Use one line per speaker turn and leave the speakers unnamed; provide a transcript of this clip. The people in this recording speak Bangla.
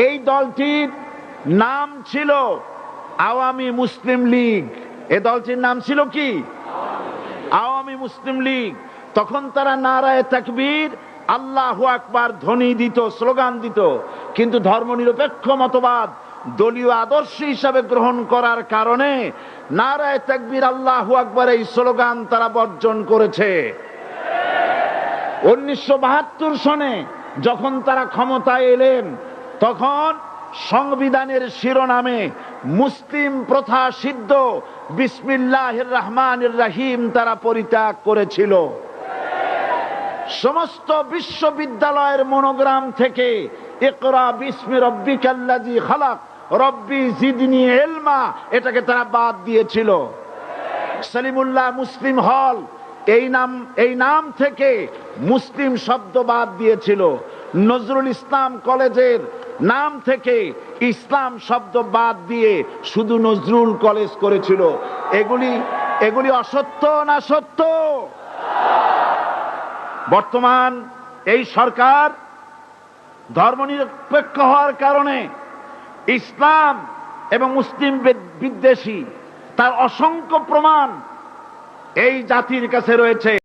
এই দলটির নাম ছিল আওয়ামী মুসলিম লীগ। এই দলটির নাম ছিল কি? আওয়ামী মুসলিম লীগ। তখন তারা নারায়ে তাকবীর, আল্লাহু আকবার ধ্বনি দিত, স্লোগান দিত, কিন্তু ধর্মনিরপেক্ষ মতবাদ দলীয় আদর্শ হিসাবে গ্রহণ করার কারণে নারায়ে তাকবীর, আল্লাহু আকবার এই স্লোগান তারা বর্জন করেছে। 1972 সনে যখন তারা ক্ষমতায় এলেন, তখন সংবিধানের শিরোনামে মুসলিম প্রথা সিদ্ধ বিসমিল্লাহির রহমানির রহিম তারা পরিত্যাগ করেছিল। সমস্ত বিশ্ববিদ্যালয়ের মনোগ্রাম থেকে ইকরা বিসমি রব্বিকাল্লাযী খালাক রব্বি জিদনি ইলমা এটাকে তারা বাদ দিয়েছিল। সলিমুল্লাহ মুসলিম হল এই নাম থেকে মুসলিম শব্দ বাদ দিয়েছিল। নজরুল ইসলাম কলেজের নাম থেকে ইসলাম শব্দ বাদ দিয়ে শুধু নজরুল কলেজ করেছিল। এগুলি অসত্য না সত্য? বর্তমান এই সরকার ধর্মনিরপেক্ষ হওয়ার কারণে ইসলাম এবং মুসলিম বিদ্বেষী, তার অসংখ্য প্রমাণ এই জাতির কাছে রয়েছে।